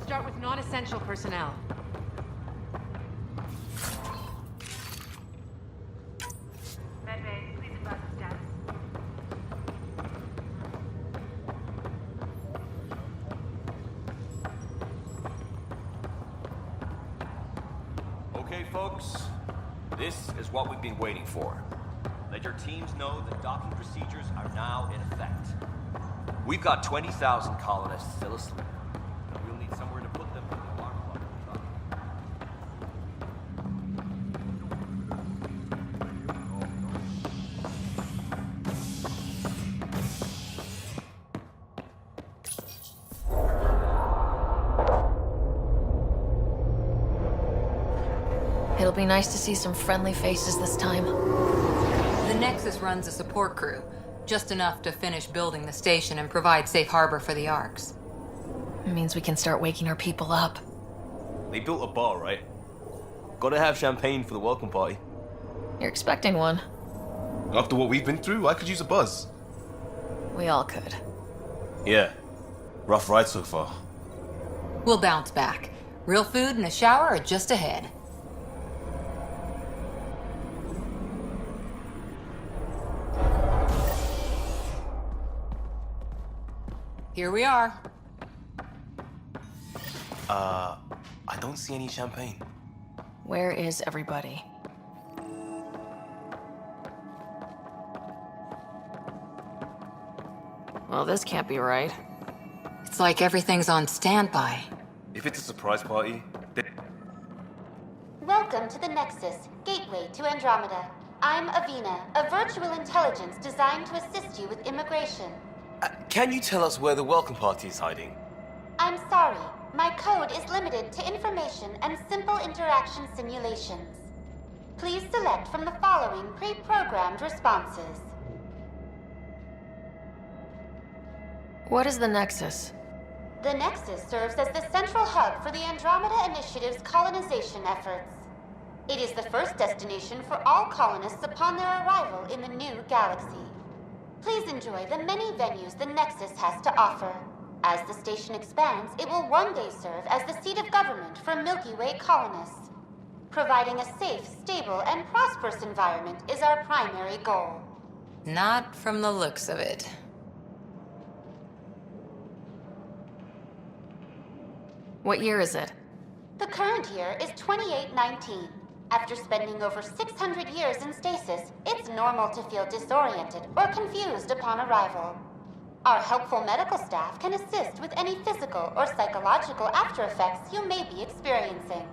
Start with non-essential personnel. Medbay, please advise the status. Okay, folks. This is what we've been waiting for. Let your teams know that docking procedures are now in effect. We've got 20,000 colonists still asleep. We'll need somewhere to put them when the alarm clock goes off. It'll be nice to see some friendly faces this time. The Nexus runs a support crew, just enough to finish building the station and provide safe harbor for the Arks. It means we can start waking our people up. They built a bar, right? Gotta have champagne for the welcome party. You're expecting one. After what we've been through, I could use a buzz. We all could. Yeah. Rough ride so far. We'll bounce back. Real food and a shower are just ahead. Here we are. I don't see any champagne. Where is everybody? Well, this can't be right. It's like everything's on standby. If it's a surprise party, then... Welcome to the Nexus, gateway to Andromeda. I'm Avina, a virtual intelligence designed to assist you with immigration. Can you tell us where the welcome party is hiding? I'm sorry, my code is limited to information and simple interaction simulations. Please select from the following pre-programmed responses. What is the Nexus? The Nexus serves as the central hub for the Andromeda Initiative's colonization efforts. It is the first destination for all colonists upon their arrival in the new galaxy. Please enjoy the many venues the Nexus has to offer. As the station expands, it will one day serve as the seat of government for Milky Way colonists. Providing a safe, stable, and prosperous environment is our primary goal. Not from the looks of it. What year is it? The current year is 2819. After spending over 600 years in stasis, it's normal to feel disoriented or confused upon arrival. Our helpful medical staff can assist with any physical or psychological aftereffects you may be experiencing.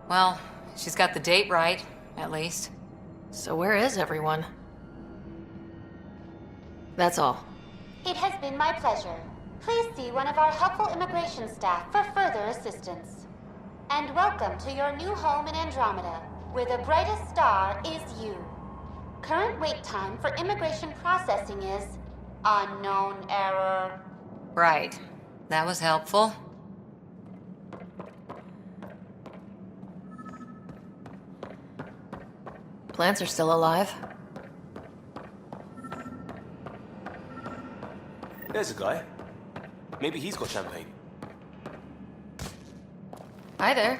Well, she's got the date right, at least. So where is everyone? That's all. It has been my pleasure. Please see one of our helpful immigration staff for further assistance. And welcome to your new home in Andromeda, where the brightest star is you. Current wait time for immigration processing is unknown error. Right. That was helpful. Plants are still alive. There's a guy. Maybe he's got champagne. Hi there.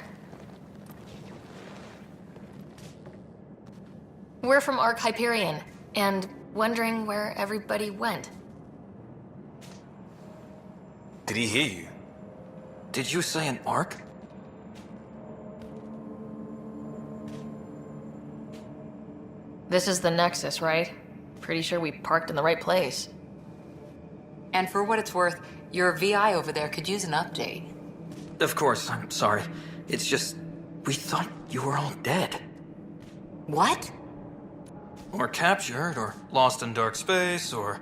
We're from Ark Hyperion, and wondering where everybody went. Did he hear you? Did you say an arc? This is the Nexus, right? Pretty sure we parked in the right place. And for what it's worth, your VI over there could use an update. Of course, I'm sorry. It's just, we thought you were all dead. What? Or captured, or lost in dark space, or...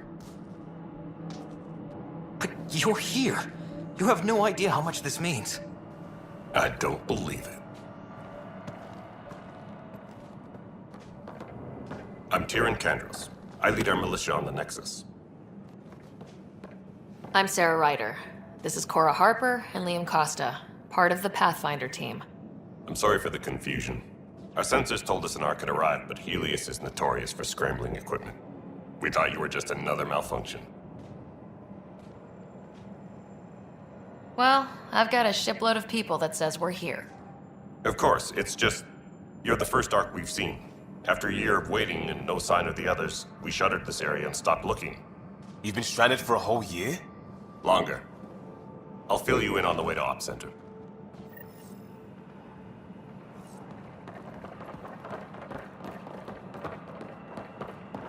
But you're here. You have no idea how much this means. I don't believe it. I'm Tyrion Kandros. I lead our militia on the Nexus. I'm Sarah Ryder. This is Cora Harper and Liam Costa, part of the Pathfinder team. I'm sorry for the confusion. Our sensors told us an Ark had arrived, but Helios is notorious for scrambling equipment. We thought you were just another malfunction. Well, I've got a shipload of people that says we're here. Of course, it's just... You're the first Ark we've seen. After a year of waiting and no sign of the others, we shuttered this area and stopped looking. You've been stranded for a whole year? Longer. I'll fill you in on the way to Op Center.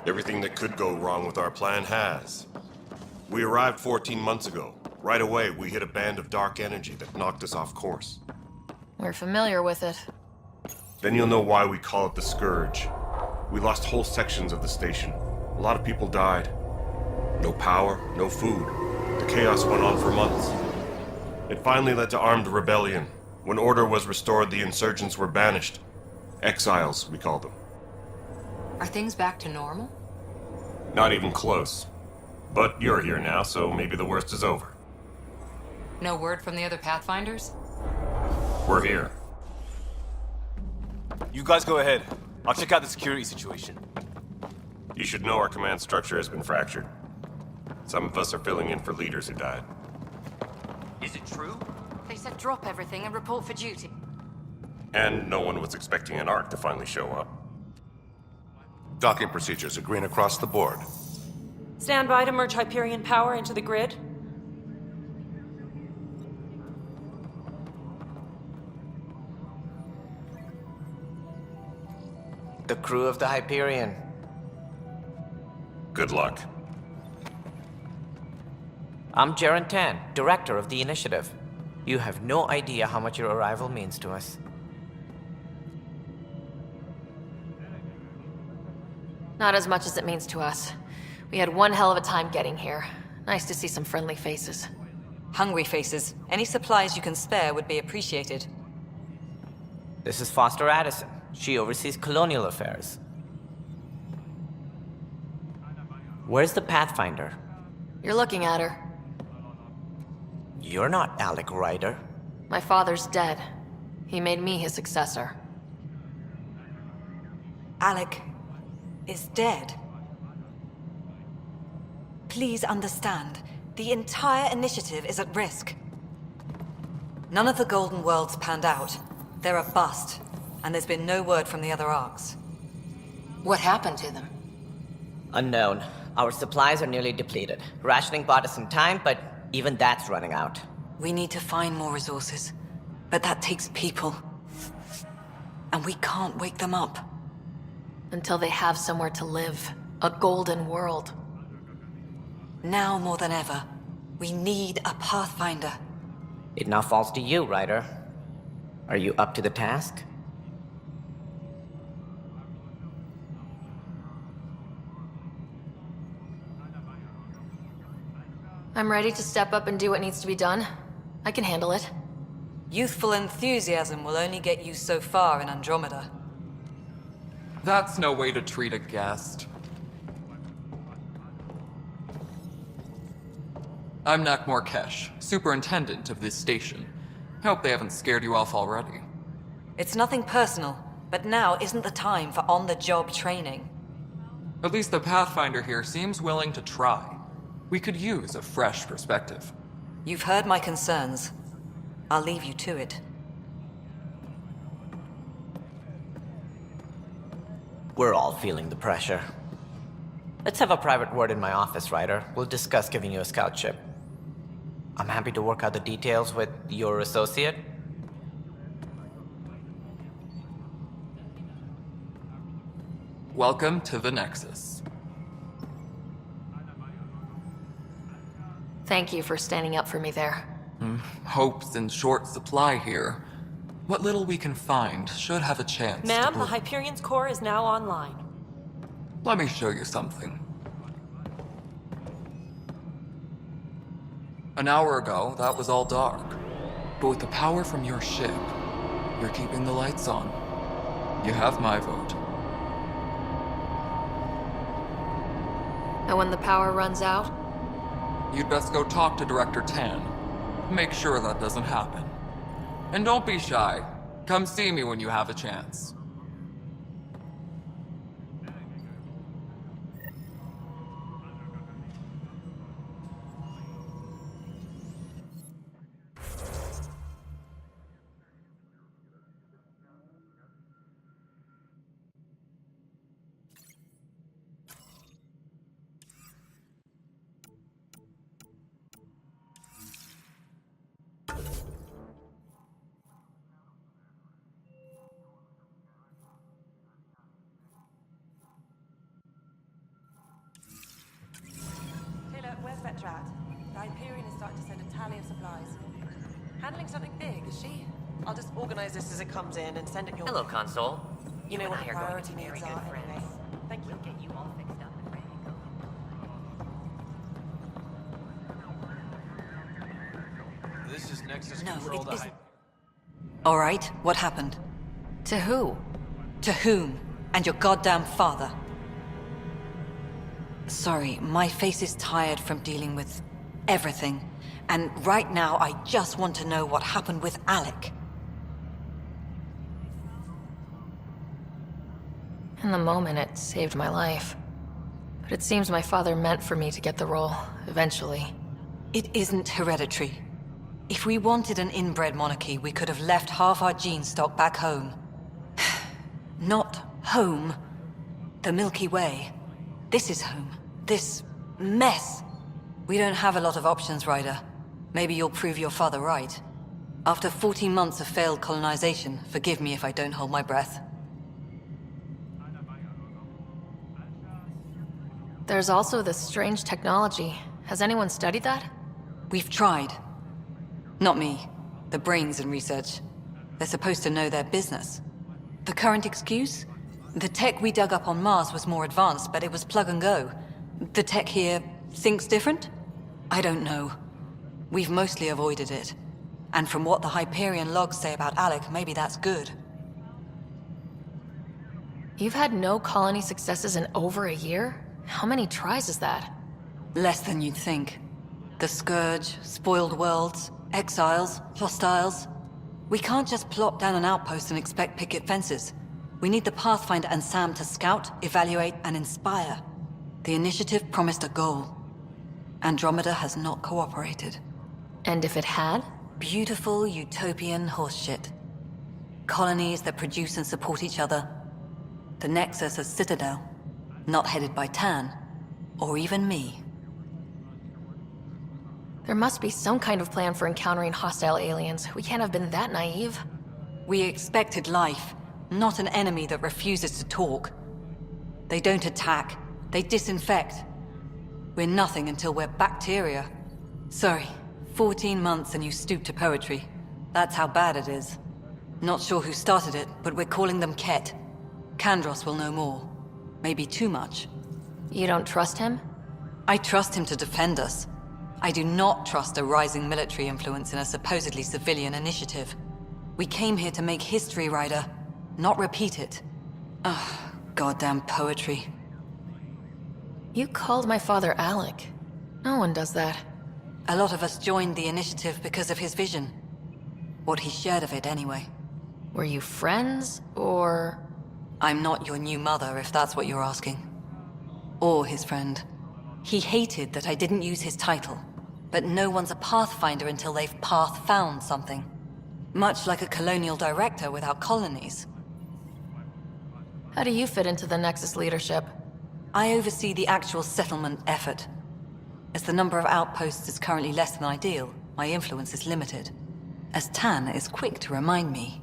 Everything that could go wrong with our plan has. We arrived 14 months ago. Right away, we hit a band of dark energy that knocked us off course. We're familiar with it. Then you'll know why we call it the Scourge. We lost whole sections of the station. A lot of people died. No power, no food. The chaos went on for months. It finally led to armed rebellion. When order was restored, the insurgents were banished. Exiles, we call them. Are things back to normal? Not even close. But you're here now, so maybe the worst is over. No word from the other Pathfinders? We're here. You guys go ahead. I'll check out the security situation. You should know our command structure has been fractured. Some of us are filling in for leaders who died. Is it true? They said drop everything and report for duty. And no one was expecting an Ark to finally show up. Docking procedures are green across the board. Stand by to merge Hyperion power into the grid. The crew of the Hyperion. Good luck. I'm Jaren Tan, director of the initiative. You have no idea how much your arrival means to us. Not as much as it means to us. We had one hell of a time getting here. Nice to see some friendly faces. Hungry faces. Any supplies you can spare would be appreciated. This is Foster Addison. She oversees colonial affairs. Where's the Pathfinder? You're looking at her. You're not Alec Ryder. My father's dead. He made me his successor. Alec is dead. Please understand, the entire initiative is at risk. None of the Golden Worlds panned out. They're a bust, and there's been no word from the other Arks. What happened to them? Unknown. Our supplies are nearly depleted. Rationing bought us some time, but even that's running out. We need to find more resources, but that takes people. And we can't wake them up. Until they have somewhere to live. A golden world. Now more than ever, we need a Pathfinder. It now falls to you, Ryder. Are you up to the task? I'm ready to step up and do what needs to be done. I can handle it. Youthful enthusiasm will only get you so far in Andromeda. That's no way to treat a guest. I'm Nakmor Kesh, superintendent of this station. Hope they haven't scared you off already. It's nothing personal, but now isn't the time for on-the-job training. At least the Pathfinder here seems willing to try. We could use a fresh perspective. You've heard my concerns. I'll leave you to it. We're all feeling the pressure. Let's have a private word in my office, Ryder. We'll discuss giving you a scout ship. I'm happy to work out the details with your associate. Welcome to the Nexus. Thank you for standing up for me there. Hope's in short supply here. What little we can find should have a chance Ma'am, to the Hyperion's core is now online. Let me show you something. An hour ago, that was all dark. But with the power from your ship, you're keeping the lights on. You have my vote. And when the power runs out? You'd best go talk to Director Tan. Make sure that doesn't happen. And don't be shy. Come see me when you have a chance. tally of supplies. Handling something big, is she? I'll just organize this as it comes in and send it your Hello, way. console. You know what the and I are going priority to be very needs good are friends. anyway. Thank you. We'll get you all fixed up and ready to go. This is Nexus No, Control it to isn't. All right, what happened? To who? To whom? And your goddamn father. Sorry, my face is tired from dealing with everything. And right now, I just want to know what happened with Alec. In the moment, it saved my life. But it seems my father meant for me to get the role, eventually. It isn't hereditary. If we wanted an inbred monarchy, we could have left half our gene stock back home. Not home. The Milky Way. This is home. This mess. We don't have a lot of options, Ryder. Maybe you'll prove your father right. After 14 months of failed colonization, forgive me if I don't hold my breath. There's also this strange technology. Has anyone studied that? We've tried. Not me. The brains in research. They're supposed to know their business. The current excuse? The tech we dug up on Mars was more advanced, but it was plug and go. The tech here thinks different? I don't know. We've mostly avoided it. And from what the Hyperion logs say about Alec, maybe that's good. You've had no colony successes in over a year? How many tries is that? Less than you'd think. The Scourge, spoiled worlds, exiles, hostiles. We can't just plop down an outpost and expect picket fences. We need the Pathfinder and Sam to scout, evaluate, and inspire. The initiative promised a goal. Andromeda has not cooperated. And if it had? Beautiful utopian horseshit. Colonies that produce and support each other. The Nexus as Citadel. Not headed by Tan. Or even me. There must be some kind of plan for encountering hostile aliens. We can't have been that naive. We expected life, not an enemy that refuses to talk. They don't attack. They disinfect. We're nothing until we're bacteria. Sorry, 14 months and you stoop to poetry. That's how bad it is. Not sure who started it, but we're calling them Ket. Kandros will know more. Maybe too much. You don't trust him? I trust him to defend us. I do not trust a rising military influence in a supposedly civilian initiative. We came here to make history, Ryder, not repeat it. Ugh, goddamn poetry. You called my father Alec. No one does that. A lot of us joined the initiative because of his vision. What he shared of it, anyway. Were you friends, or...? I'm not your new mother, if that's what you're asking. Or his friend. He hated that I didn't use his title. But no one's a Pathfinder until they've path-found something. Much like a colonial director without colonies. How do you fit into the Nexus leadership? I oversee the actual settlement effort. As the number of outposts is currently less than ideal, my influence is limited. As Tan is quick to remind me.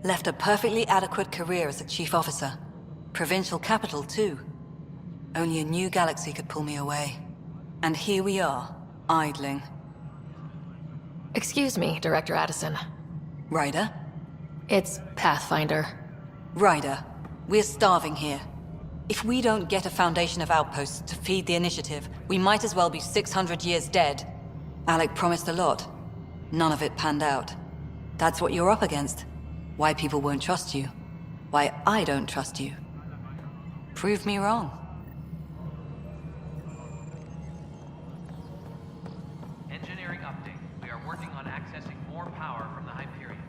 Left a perfectly adequate career as a chief officer. Provincial capital, too. Only a new galaxy could pull me away. And here we are, idling. Excuse me, Director Addison. Ryder? It's Pathfinder. Ryder, we're starving here. If we don't get a foundation of outposts to feed the initiative, we might as well be 600 years dead. Alec promised a lot. None of it panned out. That's what you're up against. Why people won't trust you. Why I don't trust you. Prove me wrong. Engineering update. We are working on accessing more power from the Hyperion.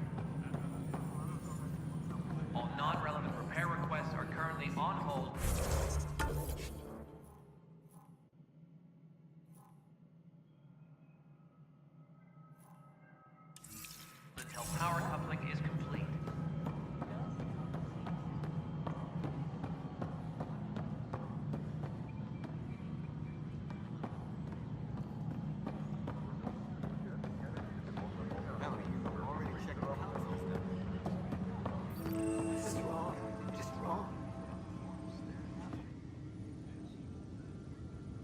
All non-relevant repair requests are currently on hold. Until power coupling is complete.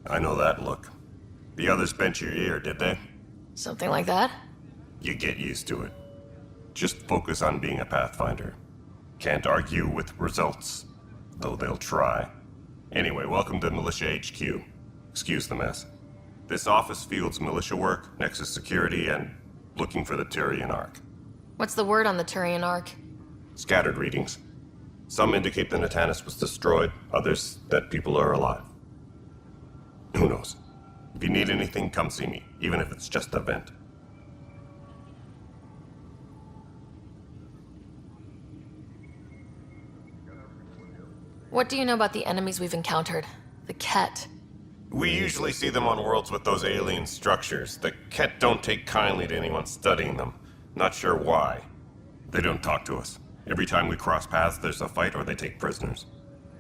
I know that look. The others bent your ear, did they? Something like that? You get used to it. Just focus on being a Pathfinder. Can't argue with results, though they'll try. Anyway, welcome to Militia HQ. Excuse the mess. This office fields militia work, Nexus security, and looking for the Turian Ark. What's the word on the Turian Ark? Scattered readings. Some indicate the Natanus was destroyed, others that people are alive. Who knows? If you need anything, come see me, even if it's just a vent. What do you know about the enemies we've encountered? The Ket. We usually see them on worlds with those alien structures. The Ket don't take kindly to anyone studying them. Not sure why. They don't talk to us. Every time we cross paths, there's a fight or they take prisoners.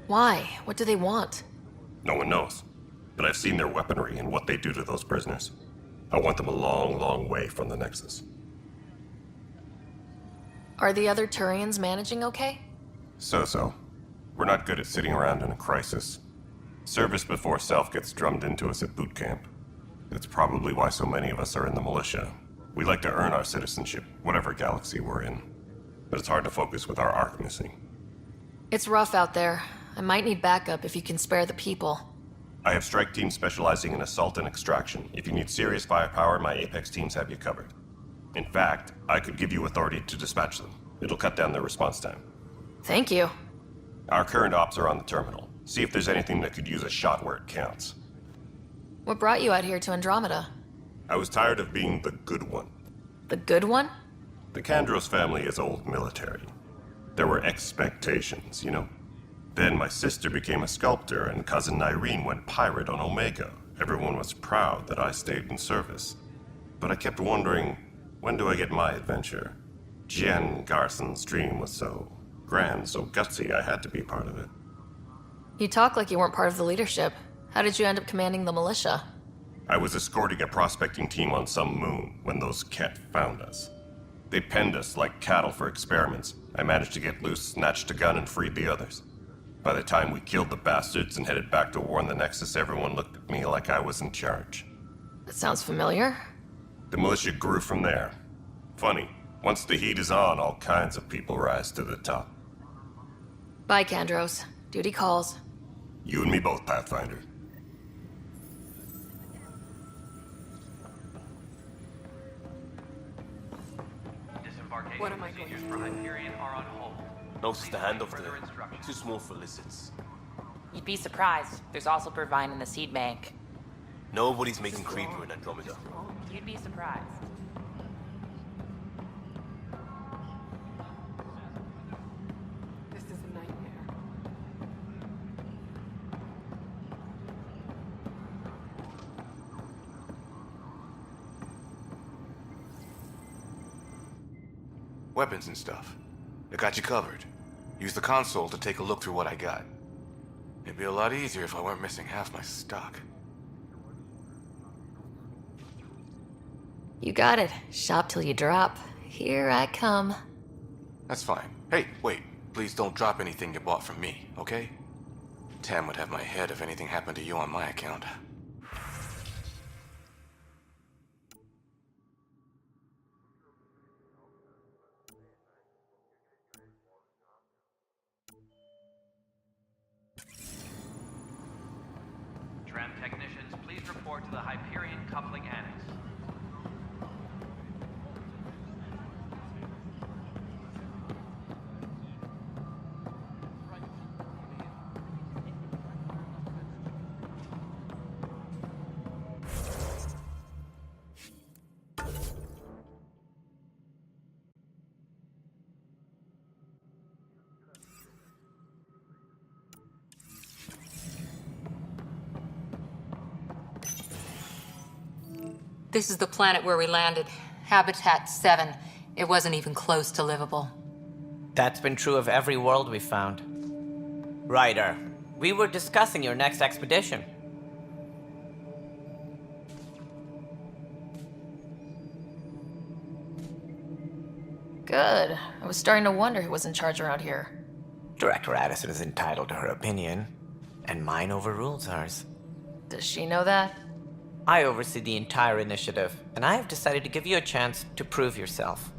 Why? What do they want? No one knows. But I've seen their weaponry and what they do to those prisoners. I want them a long, long way from the Nexus. Are the other Turians managing okay? So-so. We're not good at sitting around in a crisis. Service before self gets drummed into us at boot camp. That's probably why so many of us are in the militia. We like to earn our citizenship, whatever galaxy we're in. But it's hard to focus with our arc missing. It's rough out there. I might need backup if you can spare the people. I have strike teams specializing in assault and extraction. If you need serious firepower, my Apex teams have you covered. In fact, I could give you authority to dispatch them. It'll cut down their response time. Thank you. Our current ops are on the terminal. See if there's anything that could use a shot where it counts. What brought you out here to Andromeda? I was tired of being the good one. The good one? The Kandros family is old military. There were expectations, you know. Then my sister became a sculptor and cousin Irene went pirate on Omega. Everyone was proud that I stayed in service. But I kept wondering, when do I get my adventure? Jen Garson's dream was so grand, so gutsy, I had to be part of it. You talk like you weren't part of the leadership. How did you end up commanding the militia? I was escorting a prospecting team on some moon when those Ket found us. They penned us like cattle for experiments. I managed to get loose, snatched a gun, and freed the others. By the time we killed the bastards and headed back to warn the Nexus, everyone looked at me like I was in charge. That sounds familiar. The militia grew from there. Funny, once the heat is on, all kinds of people rise to the top. Bye, Kandros. Duty calls. You and me both, Pathfinder. Disembarkation procedures for Hyperion are on hold. Notice the handoff there. Too small for lizards. You'd be surprised. There's also purvine in the seed bank. Nobody's making creeper in Andromeda. You'd be surprised. This is a nightmare. Weapons and stuff. I got you covered. Use the console to take a look through what I got. It'd be a lot easier if I weren't missing half my stock. You got it. Shop till you drop. Here I come. That's fine. Hey, wait. Please don't drop anything you bought from me, okay? Tam would have my head if anything happened to you on my account. Tram technicians, please report to the Hyperion Coupling Annex. This is the planet where we landed. Habitat 7. It wasn't even close to livable. That's been true of every world we've found. Ryder, we were discussing your next expedition. Good. I was starting to wonder who was in charge around here. Director Addison is entitled to her opinion, and mine overrules hers. Does she know that? I oversee the entire initiative, and I have decided to give you a chance to prove yourself.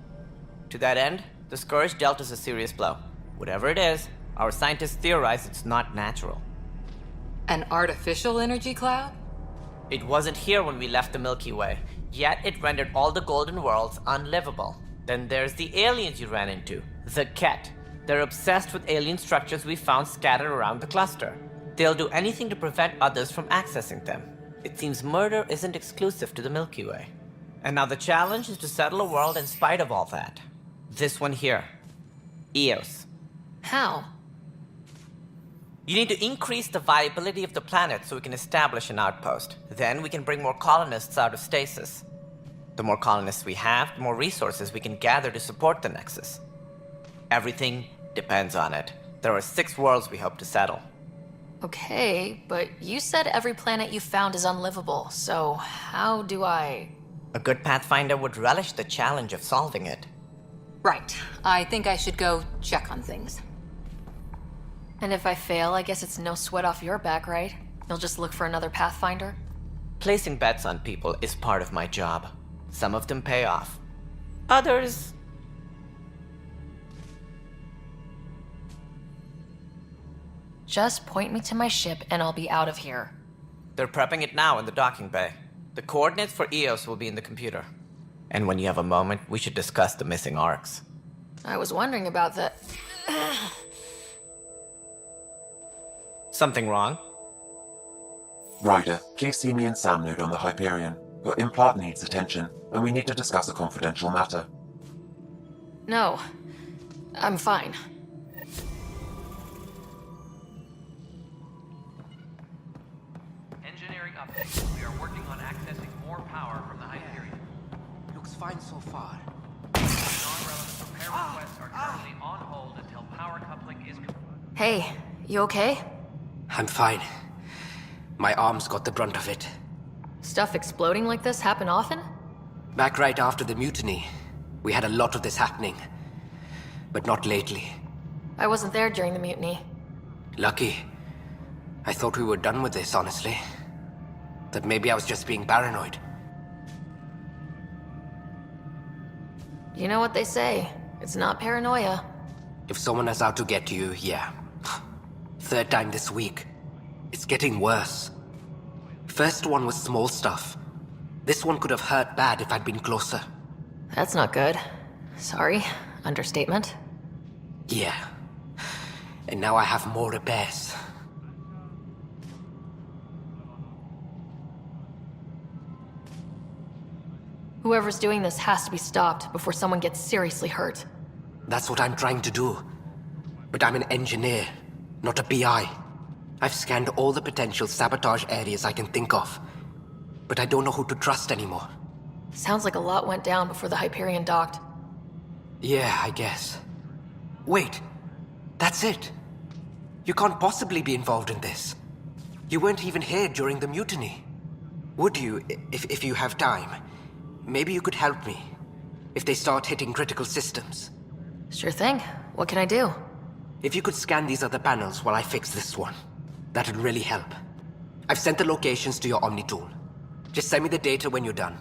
To that end, the Scourge dealt us a serious blow. Whatever it is, our scientists theorize it's not natural. An artificial energy cloud? It wasn't here when we left the Milky Way, yet it rendered all the golden worlds unlivable. Then there's the aliens you ran into, the Ket. They're obsessed with alien structures we found scattered around the cluster. They'll do anything to prevent others from accessing them. It seems murder isn't exclusive to the Milky Way. And now the challenge is to settle a world in spite of all that. This one here. Eos. How? You need to increase the viability of the planet so we can establish an outpost. Then we can bring more colonists out of stasis. The more colonists we have, the more resources we can gather to support the Nexus. Everything depends on it. There are 6 worlds we hope to settle. Okay, but you said every planet you found is unlivable, so how do I... A good Pathfinder would relish the challenge of solving it. Right. I think I should go check on things. And if I fail, I guess it's no sweat off your back, right? You'll just look for another Pathfinder? Placing bets on people is part of my job. Some of them pay off. Others... Just point me to my ship and I'll be out of here. They're prepping it now in the docking bay. The coordinates for Eos will be in the computer. And when you have a moment, we should discuss the missing arcs. I was wondering about that. Something wrong? Ryder, please see me and Sam node on the Hyperion. Your implant needs attention, and we need to discuss a confidential matter. No. I'm fine. Engineering update. We are working on accessing more power from the Hyperion. Looks fine so far. Non-relevant repair requests are currently on hold until power coupling is complete. Hey, you okay? I'm fine. My arms got the brunt of it. Stuff exploding like this happen often? Back right after the mutiny, we had a lot of this happening. But not lately. I wasn't there during the mutiny. Lucky. I thought we were done with this, honestly. That maybe I was just being paranoid. You know what they say. It's not paranoia. If someone is out to get you, yeah. 3rd time this week. It's getting worse. First one was small stuff. This one could have hurt bad if I'd been closer. That's not good. Sorry. Understatement. Yeah. And now I have more repairs. Whoever's doing this has to be stopped before someone gets seriously hurt. That's what I'm trying to do. But I'm an engineer, not a BI. I've scanned all the potential sabotage areas I can think of. But I don't know who to trust anymore. Sounds like a lot went down before the Hyperion docked. Yeah, I guess. Wait. That's it. You can't possibly be involved in this. You weren't even here during the mutiny. Would you, if you have time? Maybe you could help me. If they start hitting critical systems. Sure thing. What can I do? If you could scan these other panels while I fix this one, that'd really help. I've sent the locations to your Omni tool. Just send me the data when you're done.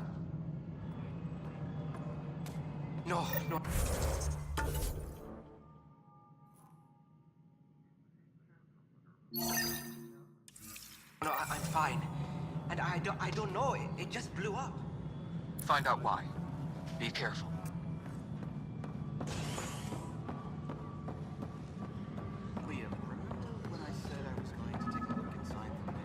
No. No, I'm fine. And I don't know, it just blew up. Find out why. Be careful. Liam, remember when I said I was going to take a look inside the man?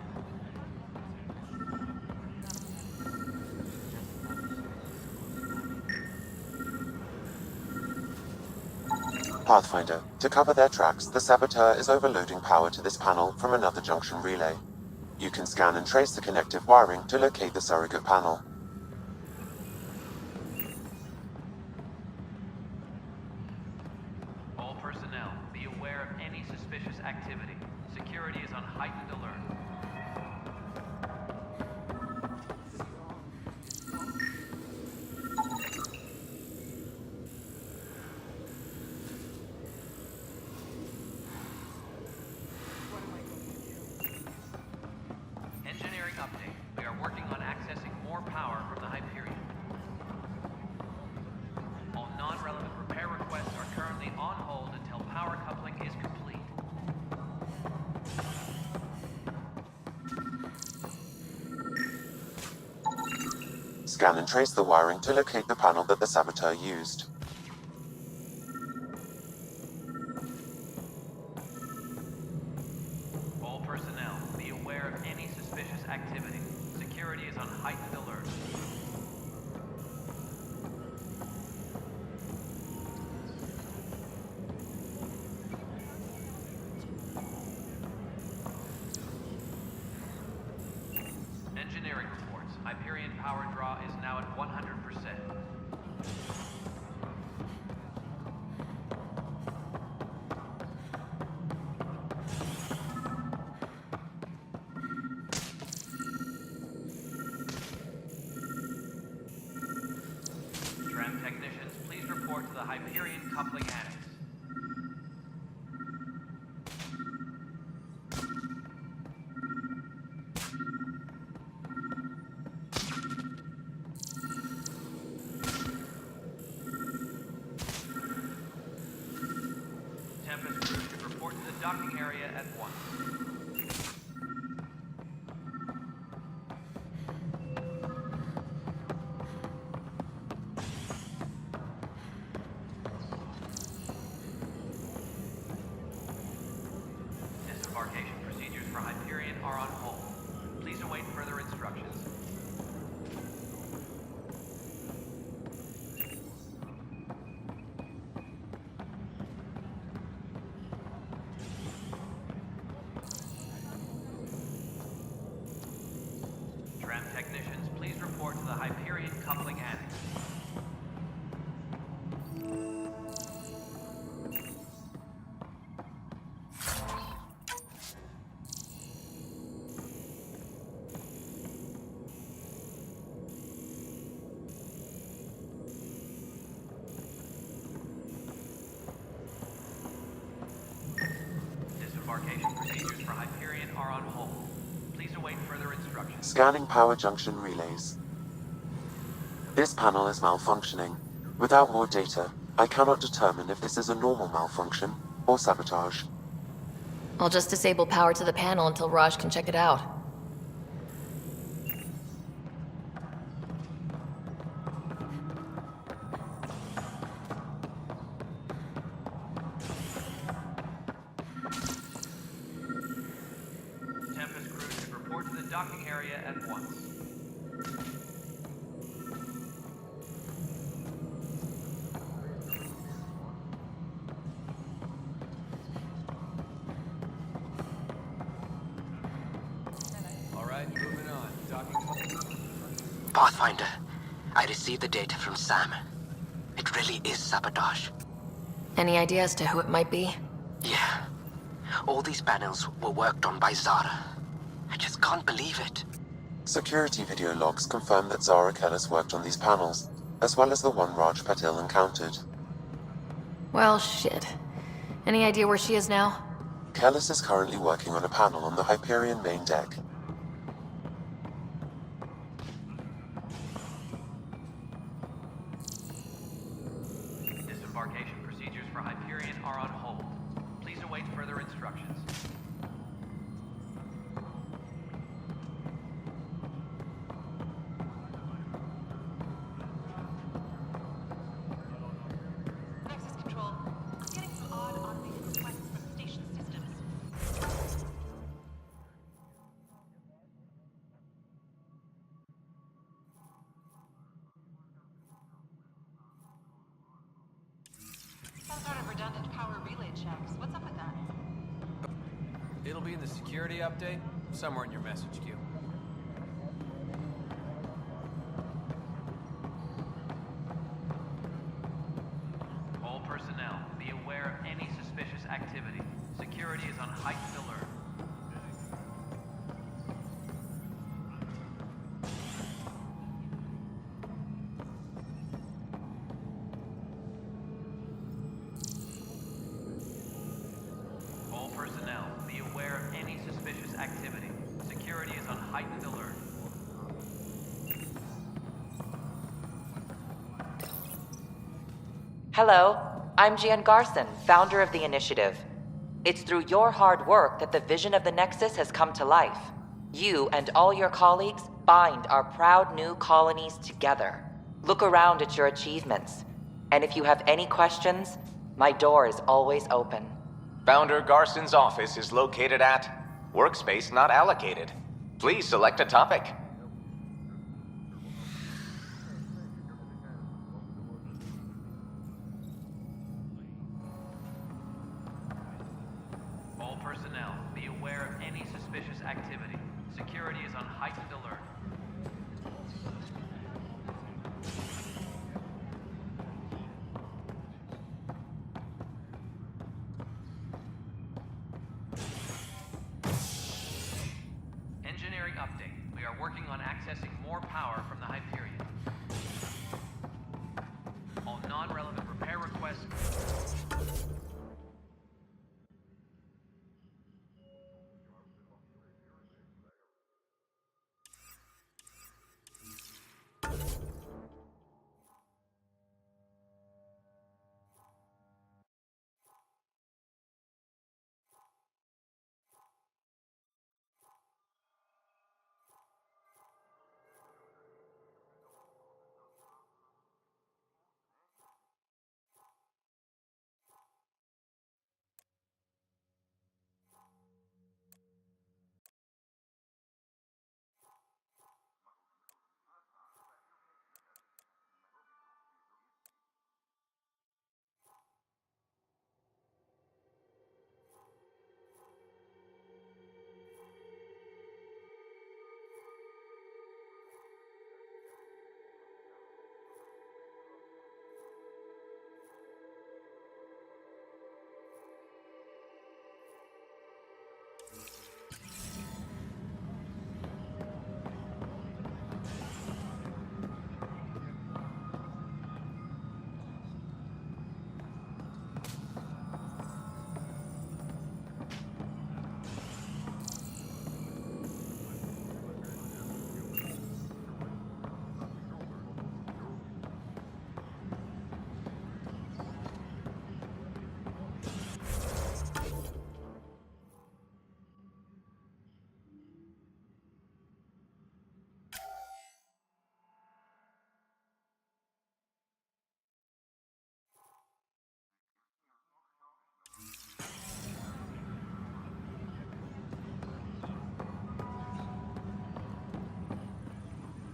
Pathfinder, to cover their tracks, the Saboteur is overloading power to this panel from another junction relay. You can scan and trace the connective wiring to locate the surrogate panel. All personnel, be aware of any suspicious activity. Security is on heightened alert. Engineering update. We are working on access Scan and trace the wiring to locate the panel that the saboteur used. All personnel, be aware of any suspicious activity. Security is on heightened alert. Engineering reports. Hyperion power draw is now at 100%. Tram technicians, please report to the Hyperion coupling annex. Tempest crew should report to the docking area at once. Disembarkation procedures for Hyperion are on hold. Please await further instructions. Tram technicians, please report to the Hyperion coupling annex. Disembarkation procedures for Hyperion are on hold. Please await further instructions. Scanning power junction relays. This panel is malfunctioning. Without more data, I cannot determine if this is a normal malfunction or sabotage. I'll just disable power to the panel until Raj can check it out. Tempest crew should report to the docking area at once. Alright, moving on. Docking. Pathfinder, I received the data from Sam. It really is sabotage. Any idea as to who it might be? Yeah. All these panels were worked on by Zara. I just can't believe it. Security video logs confirm that Zara Kellis worked on these panels, as well as the one Raj Patil encountered. Well, shit. Any idea where she is now? Kellis is currently working on a panel on the Hyperion main deck. Disembarkation procedures for Hyperion are on hold. Please await further instructions. Nexus Control. I'm getting some odd automated requests from station systems. Some sort of redundant power relay checks. What's up with that? It'll be in the security update, somewhere in your message queue. All personnel, be aware of any suspicious activity. Security is on heightened alert. All personnel, be aware of any suspicious activity. Security is on heightened alert. Hello, I'm Gian Garson, founder of the initiative. It's through your hard work that the vision of the Nexus has come to life. You and all your colleagues bind our proud new colonies together. Look around at your achievements. And if you have any questions, my door is always open. Founder Garson's office is located at Workspace Not Allocated. Please select a topic. All personnel, be aware of any suspicious activity. Security is on heightened alert. Engineering update. We are working on accessing more power from the Hyperion. All non-relevant repair requests.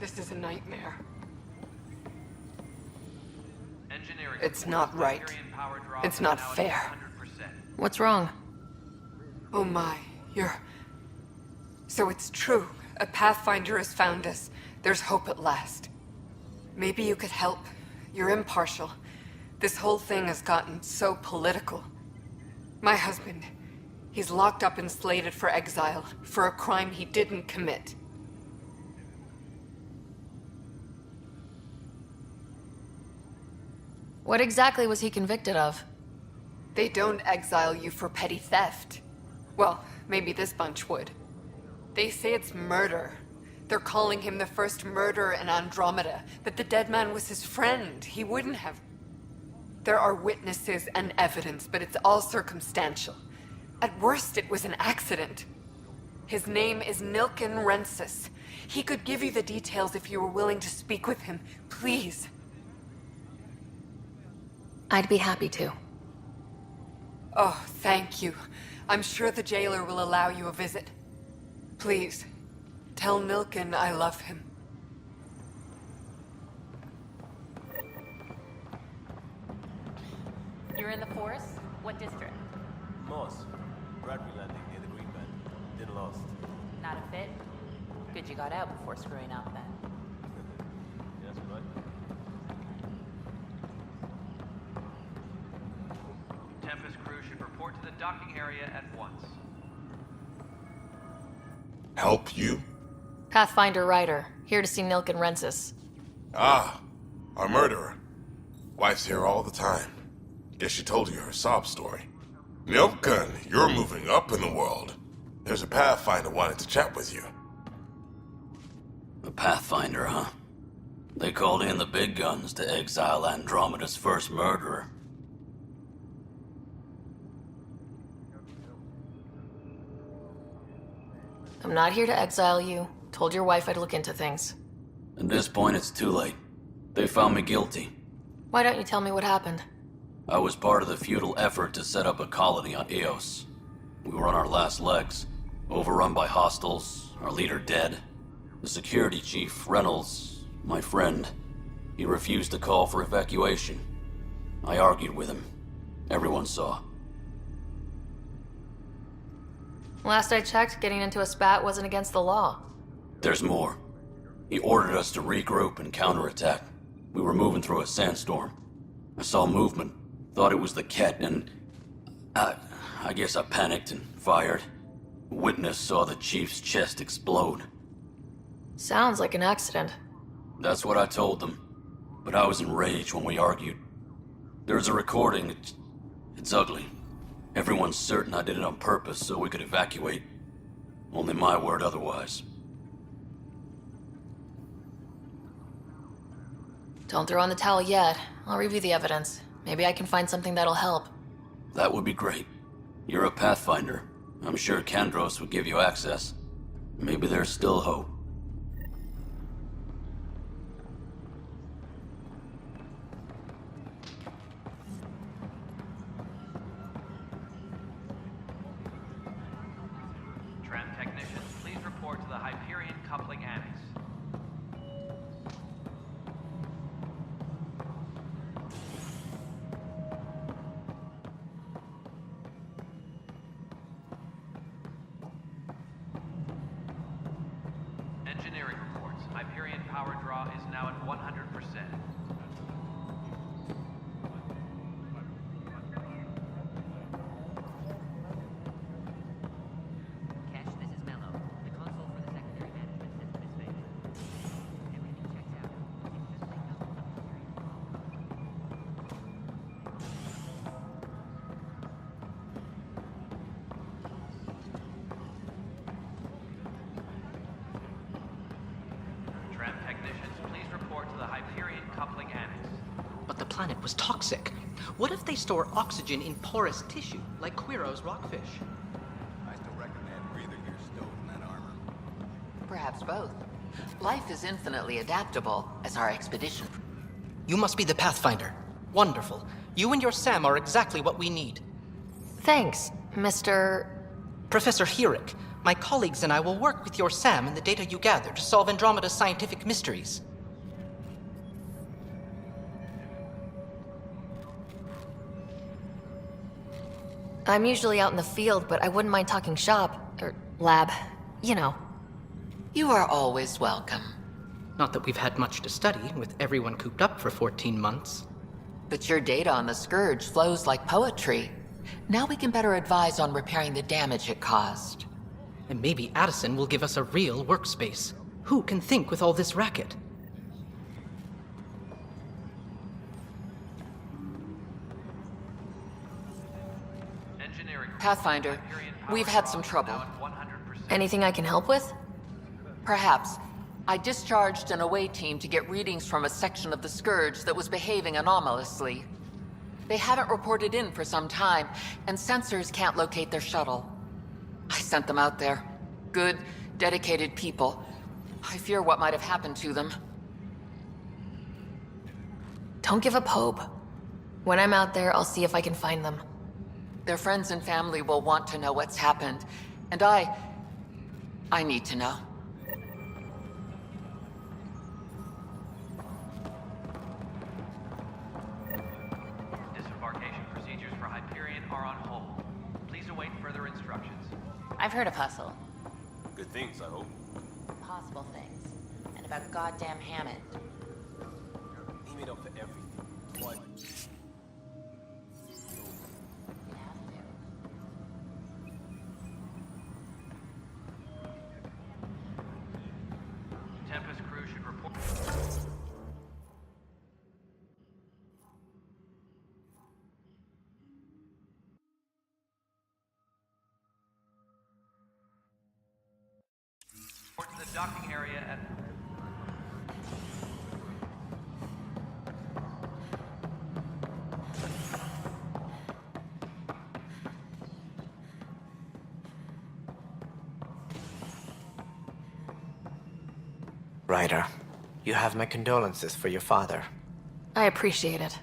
This is a nightmare. Engineering. It's not right. It's not fair. What's wrong? Oh my, So it's true. A Pathfinder has found us. There's hope at last. Maybe you could help. You're impartial. This whole thing has gotten so political. My husband, he's locked up and slated for exile for a crime he didn't commit. What exactly was he convicted of? They don't exile you for petty theft. Well, maybe this bunch would. They say it's murder. They're calling him the first murderer in Andromeda, but the dead man was his friend. He wouldn't have. There are witnesses and evidence, but it's all circumstantial. At worst, it was an accident. His name is Nilken Rensis. He could give you the details if you were willing to speak with him. Please. I'd be happy to. Oh, thank you. I'm sure the jailer will allow you a visit. Please, tell Nilken I love him. You're in the forest? What district? Moss. Bradbury landing near the Green Band. Did lost. Not a fit? Good you got out before screwing up then. Yes, right. Tempest crew should report to the docking area at once. Help you? Pathfinder Ryder, here to see Nilken Rensis. Ah, our murderer. Wife's here all the time. Guess she told you her sob story. Nilken, you're moving up in the world. There's a Pathfinder wanted to chat with you. A Pathfinder, huh? They called in the big guns to exile Andromeda's first murderer. I'm not here to exile you. Told your wife I'd look into things. At this point, it's too late. They found me guilty. Why don't you tell me what happened? I was part of the futile effort to set up a colony on Eos. We were on our last legs, overrun by hostiles, our leader dead. The security chief, Reynolds, my friend, he refused to call for evacuation. I argued with him. Everyone saw. Last I checked, getting into a spat wasn't against the law. There's more. He ordered us to regroup and counterattack. We were moving through a sandstorm. I saw movement, thought it was the Ket, and I guess I panicked and fired. A witness saw the chief's chest explode. Sounds like an accident. That's what I told them. But I was enraged when we argued. There's a recording. It's ugly. Everyone's certain I did it on purpose so we could evacuate. Only my word otherwise. Don't throw in the towel yet. I'll review the evidence. Maybe I can find something that'll help. That would be great. You're a Pathfinder. I'm sure Kandros would give you access. Maybe there's still hope. Tram technicians, please report to the Hyperion Coupling Annex. Engineering reports. Hyperion power draw is now at 100%. Tram technicians, please report to the Hyperion Coupling Annex. But the planet was toxic. What if they store oxygen in porous tissue, like Quiro's rockfish? I still recommend breathing your stove in that armor. Perhaps both. Life is infinitely adaptable, as our expedition. You must be the Pathfinder. Wonderful. You and your Sam are exactly what we need. Thanks, Mr. Professor Herrick. My colleagues and I will work with your Sam and the data you gather to solve Andromeda's scientific mysteries. I'm usually out in the field, but I wouldn't mind talking shop, or lab, you know. You are always welcome. Not that we've had much to study, with everyone cooped up for 14 months. But your data on the Scourge flows like poetry. Now we can better advise on repairing the damage it caused. And maybe Addison will give us a real workspace. Who can think with all this racket? Pathfinder, we've had some trouble. Anything I can help with? Perhaps. I discharged an away team to get readings from a section of the Scourge that was behaving anomalously. They haven't reported in for some time, and sensors can't locate their shuttle. I sent them out there. Good, dedicated people. I fear what might have happened to them. Don't give up hope. When I'm out there, I'll see if I can find them. Their friends and family will want to know what's happened, and I need to know. Disembarkation procedures for Hyperion are on hold. Please await further instructions. I've heard of Hustle. Good things, I hope. Possible things. And about goddamn Hammond. Aim it up for everything. What? Tempest crew should report. Report to the docking area at. Ryder, you have my condolences for your father. I appreciate it.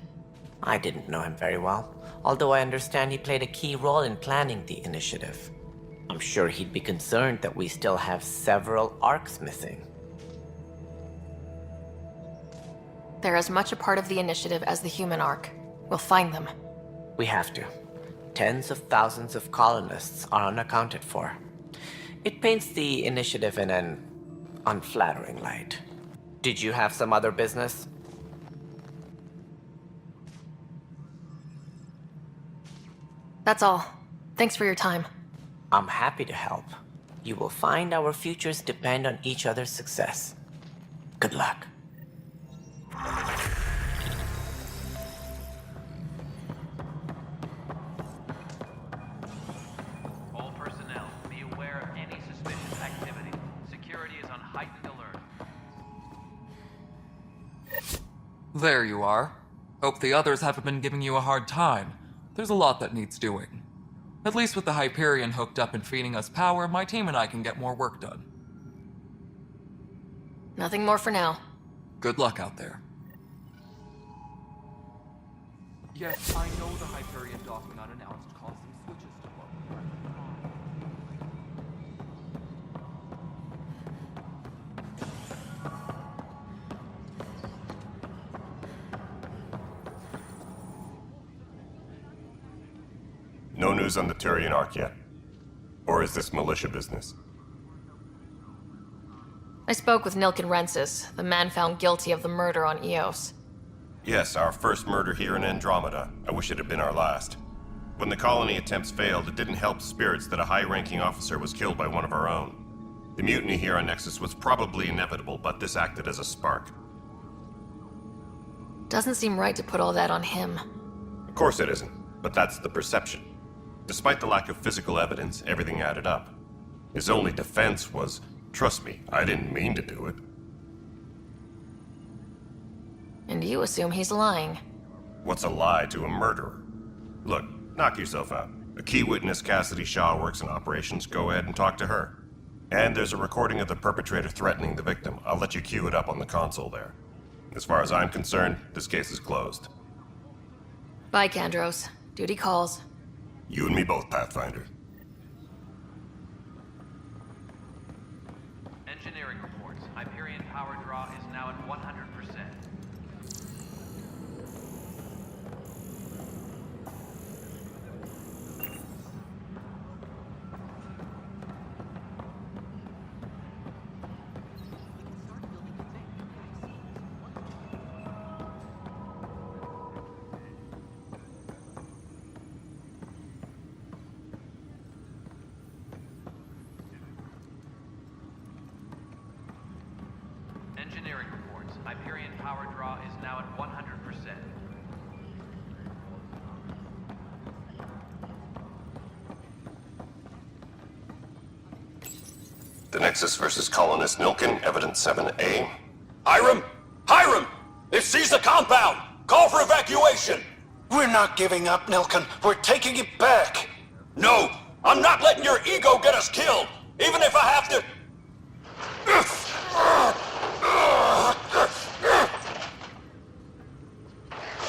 I didn't know him very well, although I understand he played a key role in planning the initiative. I'm sure he'd be concerned that we still have several arcs missing. They're as much a part of the initiative as the human arc. We'll find them. We have to. Tens of thousands of colonists are unaccounted for. It paints the initiative in an unflattering light. Did you have some other business? That's all. Thanks for your time. I'm happy to help. You will find our futures depend on each other's success. Good luck. All personnel, be aware of any suspicious activity. Security is on heightened alert. There you are. Hope the others haven't been giving you a hard time. There's a lot that needs doing. At least with the Hyperion hooked up and feeding us power, my team and I can get more work done. Nothing more for now. Good luck out there. Yes, I know the Hyperion docking unannounced caused some switches to blow. No news on the Turian Arc yet? Or is this militia business? I spoke with Nilken Rensis, the man found guilty of the murder on Eos. Yes, our first murder here in Andromeda. I wish it had been our last. When the colony attempts failed, it didn't help spirits that a high-ranking officer was killed by one of our own. The mutiny here on Nexus was probably inevitable, but this acted as a spark. Doesn't seem right to put all that on him. Of course it isn't, but that's the perception. Despite the lack of physical evidence, everything added up. His only defense was, trust me, I didn't mean to do it. And you assume he's lying. What's a lie to a murderer? Look, knock yourself out. A key witness, Cassidy Shaw, works in operations. Go ahead and talk to her. And there's a recording of the perpetrator threatening the victim. I'll let you cue it up on the console there. As far as I'm concerned, this case is closed. Bye, Kandros. Duty calls. You and me both, Pathfinder. Engineering reports. Hyperion power draw is now at 100%. Engineering reports. Hyperion power draw is now at 100%. The Nexus versus Colonist Nilken, Evidence 7A. Hiram! Hiram! They've seized the compound! Call for evacuation! We're not giving up, Nilken. We're taking it back. No! I'm not letting your ego get us killed! Even if I have to...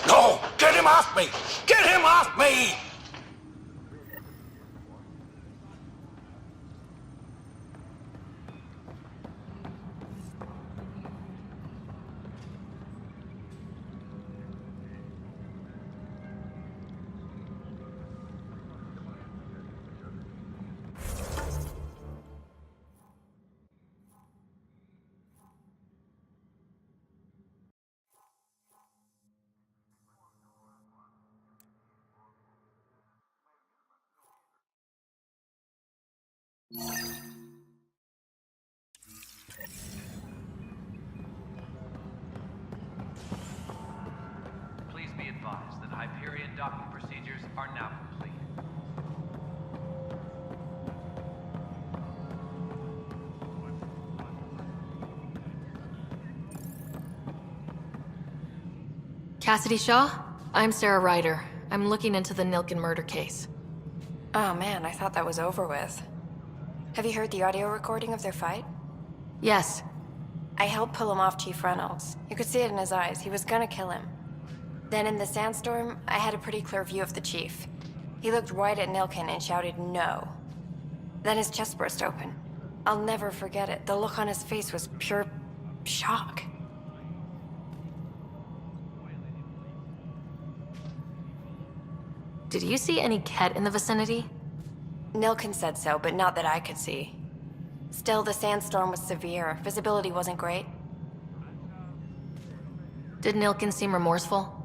No! Get him off me! Get him off me! Please be advised that Hyperion docking procedures are now complete. Cassidy Shaw? I'm Sarah Ryder. I'm looking into the Nilken murder case. Oh man, I thought that was over with. Have you heard the audio recording of their fight? Yes. I helped pull him off Chief Reynolds. You could see it in his eyes. He was gonna kill him. Then in the sandstorm, I had a pretty clear view of the chief. He looked right at Nilkin and shouted no. Then his chest burst open. I'll never forget it. The look on his face was pure shock. Did you see any Ket in the vicinity? Nilkin said so, but not that I could see. Still, the sandstorm was severe. Visibility wasn't great. Did Nilkin seem remorseful?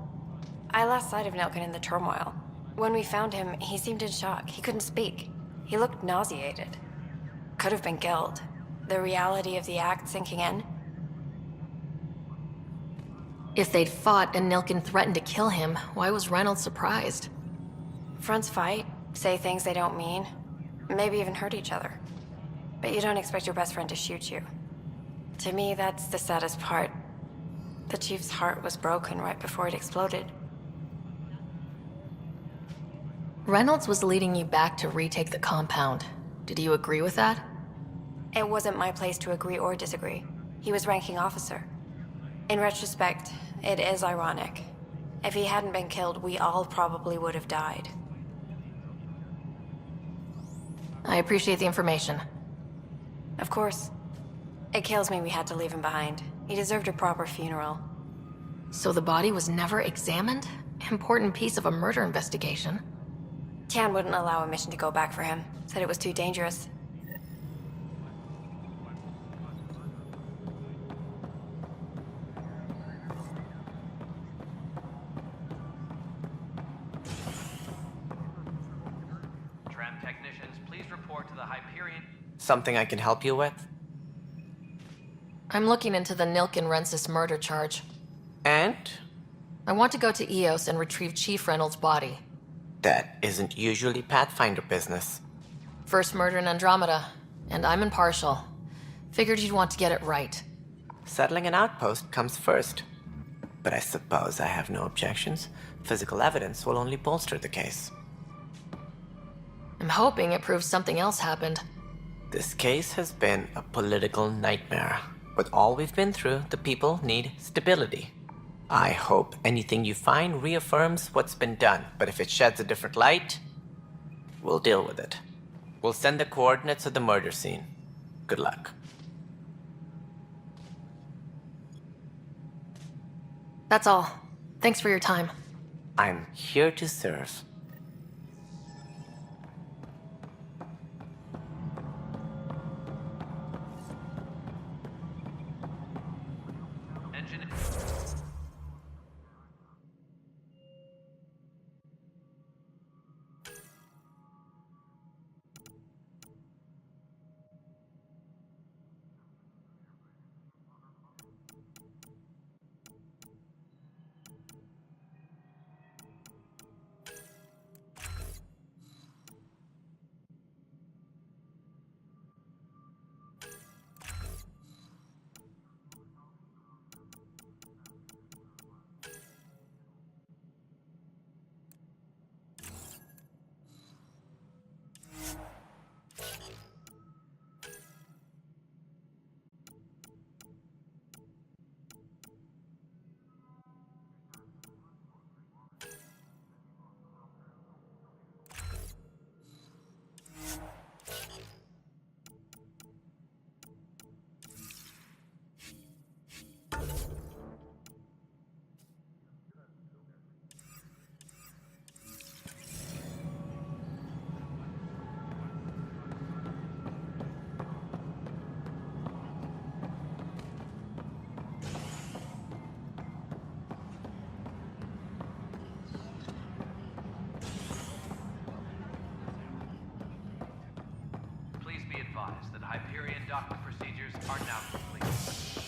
I lost sight of Nilkin in the turmoil. When we found him, he seemed in shock. He couldn't speak. He looked nauseated. Could have been guilt. The reality of the act sinking in. If they'd fought and Nilkin threatened to kill him, why was Reynolds surprised? Fronts fight, say things they don't mean, maybe even hurt each other. But you don't expect your best friend to shoot you. To me, that's the saddest part. The chief's heart was broken right before it exploded. Reynolds was leading you back to retake the compound. Did you agree with that? It wasn't my place to agree or disagree. He was ranking officer. In retrospect, it is ironic. If he hadn't been killed, we all probably would have died. I appreciate the information. Of course. It kills me we had to leave him behind. He deserved a proper funeral. So the body was never examined? Important piece of a murder investigation. Tian wouldn't allow a mission to go back for him. Said it was too dangerous. Tram technicians, please report to the Hyperion. Something I can help you with? I'm looking into the Nilkin-Rensis murder charge. And? I want to go to Eos and retrieve Chief Reynolds' body. That isn't usually Pathfinder business. First murder in Andromeda, and I'm impartial. Figured you'd want to get it right. Settling an outpost comes first. But I suppose I have no objections. Physical evidence will only bolster the case. I'm hoping it proves something else happened. This case has been a political nightmare. With all we've been through, the people need stability. I hope anything you find reaffirms what's been done, but if it sheds a different light, we'll deal with it. We'll send the coordinates of the murder scene. Good luck. That's all. Thanks for your time. I'm here to serve. Please be advised that Hyperion docking procedures are now complete.